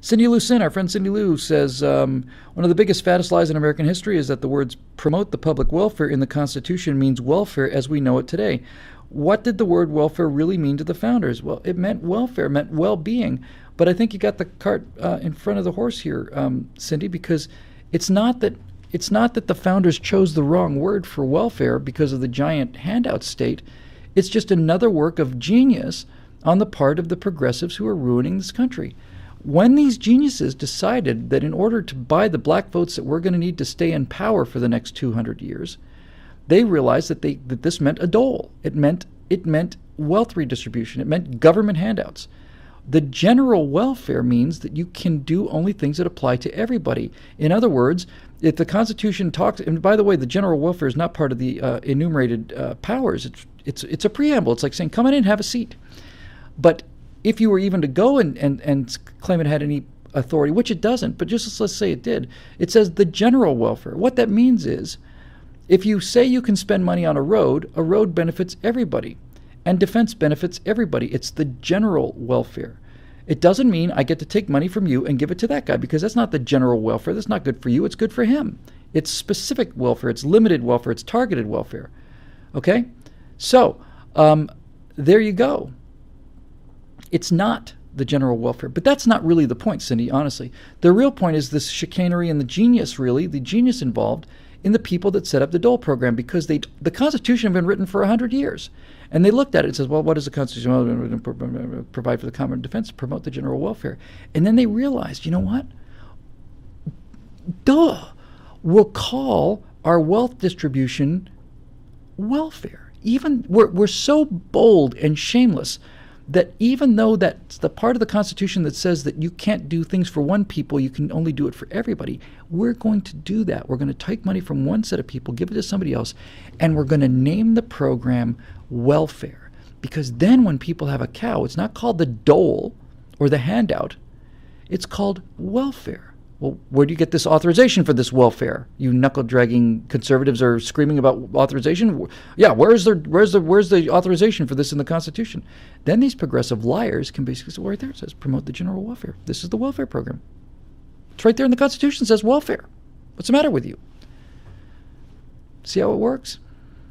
Cindy Lou Sin, our friend Cindy Lou, says, one of the biggest, fattest lies in American history is that the words promote the public welfare in the Constitution means welfare as we know it today. What did the word welfare really mean to the founders? Well, it meant welfare, it meant well-being. But I think you got the cart in front of the horse here, Cindy, because it's not that the founders chose the wrong word for welfare because of the giant handout state. It's just another work of genius on the part of the progressives who are ruining this country. When these geniuses decided that in order to buy the black votes that we're going to need to stay in power for the next 200 years, they realized that this meant a dole. It meant wealth redistribution. It meant government handouts. The general welfare means that you can do only things that apply to everybody. In other words, if the Constitution talks, and by the way, the general welfare is not part of the enumerated powers. It's a preamble. It's like saying, come on in, have a seat. But if you were even to go and claim it had any authority, which it doesn't, but just let's say it did, it says the general welfare. What that means is, if you say you can spend money on a road benefits everybody, and defense benefits everybody. It's the general welfare. It doesn't mean I get to take money from you and give it to that guy, because that's not the general welfare. That's not good for you. It's good for him. It's specific welfare. It's limited welfare. It's targeted welfare. Okay? So, there you go. It's not the general welfare. But that's not really the point, Cindy, honestly. The real point is this chicanery and the genius involved in the people that set up the dole program, because the Constitution had been written for 100 years. And they looked at it and said, well, what does the Constitution provide for the common defense? Promote the general welfare. And then they realized, you know what? We'll call our wealth distribution welfare. Even we're so bold and shameless that even though that's the part of the Constitution that says that you can't do things for one people, you can only do it for everybody, we're going to do that. We're going to take money from one set of people, give it to somebody else, and we're going to name the program welfare. Because then when people have a cow, it's not called the dole or the handout, it's called welfare. Well, where do you get this authorization for this welfare? You knuckle-dragging conservatives are screaming about authorization. Yeah, where's the authorization for this in the Constitution? Then these progressive liars can basically say, well, right there it says promote the general welfare. This is the welfare program. It's right there in the Constitution. It says welfare. What's the matter with you? See how it works?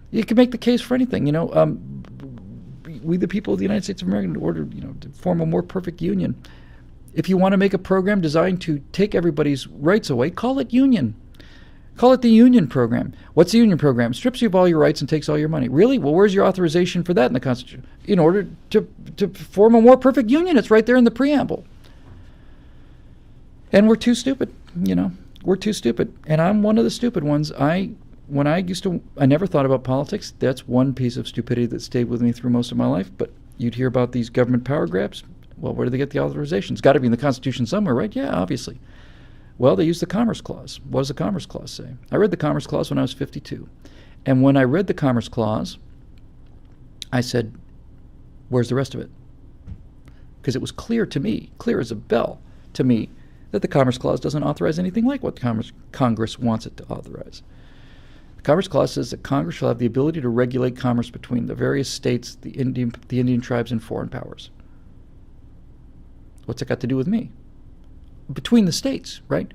You can make the case for anything. We the people of the United States of America, in order to form a more perfect union. If you want to make a program designed to take everybody's rights away, call it union. Call it the union program. What's the union program? Strips you of all your rights and takes all your money. Really? Well, where's your authorization for that in the Constitution? In order to form a more perfect union, it's right there in the preamble. And we're too stupid, We're too stupid. And I'm one of the stupid ones. I never thought about politics. That's one piece of stupidity that stayed with me through most of my life. But you'd hear about these government power grabs. Well, where do they get the authorization? It's got to be in the Constitution somewhere, right? Yeah, obviously. Well, they use the Commerce Clause. What does the Commerce Clause say? I read the Commerce Clause when I was 52. And when I read the Commerce Clause, I said, where's the rest of it? Because it was clear to me, clear as a bell to me, that the Commerce Clause doesn't authorize anything like what Congress wants it to authorize. The Commerce Clause says that Congress shall have the ability to regulate commerce between the various states, the Indian tribes, and foreign powers. What's it got to do with me? Between the states, right?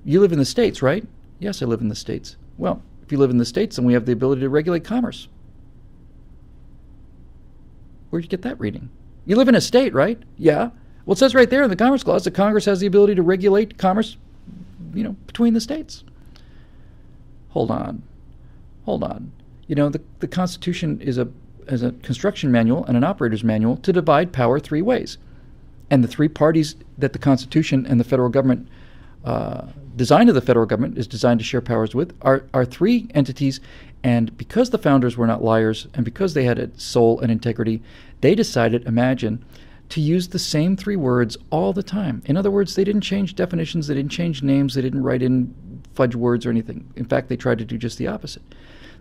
You live in the states, right? Yes, I live in the states. Well, if you live in the states, then we have the ability to regulate commerce. Where'd you get that reading? You live in a state, right? Yeah. Well, it says right there in the Commerce Clause that Congress has the ability to regulate commerce, between the states. Hold on. The Constitution is a construction manual and an operator's manual to divide power three ways. And the three parties that the Constitution and the federal government, design of the federal government is designed to share powers with, are three entities. And because the founders were not liars, and because they had a soul and integrity, they decided, imagine, to use the same three words all the time. In other words, they didn't change definitions, they didn't change names, they didn't write in fudge words or anything. In fact, they tried to do just the opposite.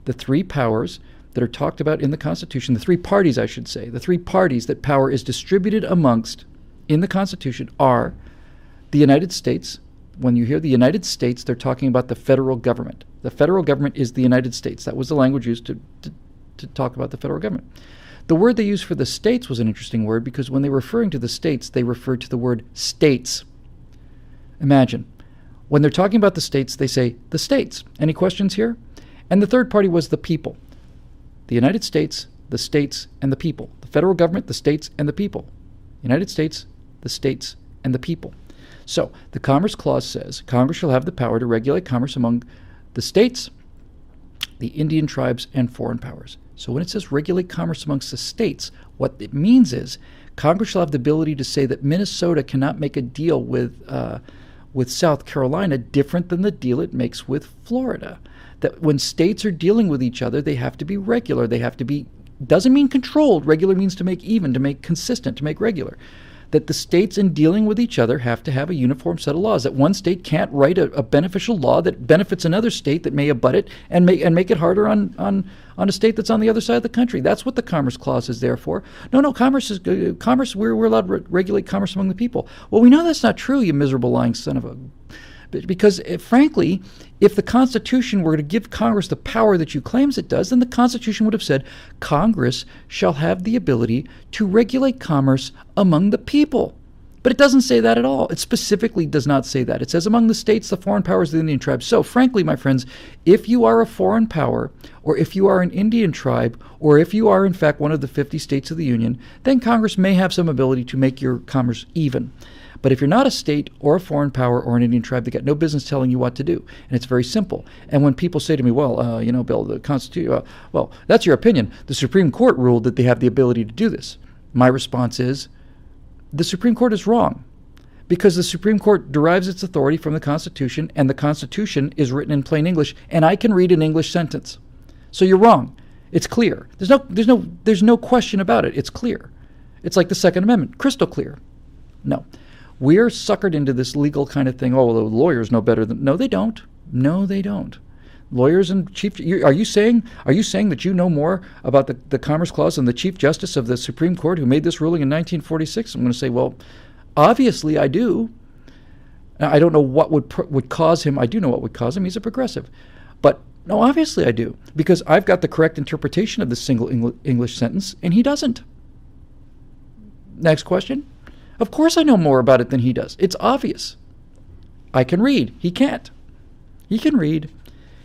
The three powers that are talked about in the Constitution, the three parties, I should say, the three parties that power is distributed amongst in the Constitution are the United States. When you hear the United States, they're talking about the federal government. The federal government is the United States. That was the language used to talk about the federal government. The word they used for the states was an interesting word, because when they were referring to the states, they referred to the word states. Imagine. When they're talking about the states, they say the states. Any questions here? And the third party was the people. The United States, the states, and the people. The federal government, the states, and the people. United States, the states, and the people. So the Commerce Clause says Congress shall have the power to regulate commerce among the states, the Indian tribes, and foreign powers. So when it says regulate commerce amongst the states, what it means is Congress shall have the ability to say that Minnesota cannot make a deal with South Carolina different than the deal it makes with Florida. That when states are dealing with each other, they have to be regular. They have to be, doesn't mean controlled. Regular means to make even, to make consistent, to make regular. That the states in dealing with each other have to have a uniform set of laws. That one state can't write a beneficial law that benefits another state that may abut it and make it harder on a state that's on the other side of the country. That's what the Commerce Clause is there for. No, commerce is commerce. We're allowed to regulate commerce among the people. Well, we know that's not true, you miserable lying son of a. Because, frankly, if the Constitution were to give Congress the power that you claims it does, then the Constitution would have said Congress shall have the ability to regulate commerce among the people. But it doesn't say that at all. It specifically does not say that. It says among the states, the foreign powers, the Indian tribes. So, frankly, my friends, if you are a foreign power, or if you are an Indian tribe, or if you are, in fact, one of the 50 states of the Union, then Congress may have some ability to make your commerce even. But if you're not a state or a foreign power or an Indian tribe, they got no business telling you what to do. And it's very simple. And when people say to me, well, Bill, the Constitution, well, that's your opinion. The Supreme Court ruled that they have the ability to do this. My response is, the Supreme Court is wrong. Because the Supreme Court derives its authority from the Constitution, and the Constitution is written in plain English, and I can read an English sentence. So you're wrong. It's clear. There's no question about it. It's clear. It's like the Second Amendment, crystal clear. No. We are suckered into this legal kind of thing. Oh, the lawyers know better than. No, they don't. No, they don't. Lawyers and chief. Are you saying that you know more about the Commerce Clause than the Chief Justice of the Supreme Court who made this ruling in 1946? I'm going to say, well, obviously I do. Now, I don't know what would cause him. I do know what would cause him. He's a progressive, but no, obviously I do, because I've got the correct interpretation of the single English sentence, and he doesn't. Next question. Of course I know more about it than he does. It's obvious. I can read. He can't. He can read.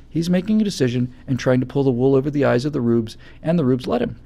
He's making a decision and trying to pull the wool over the eyes of the rubes, and the rubes let him.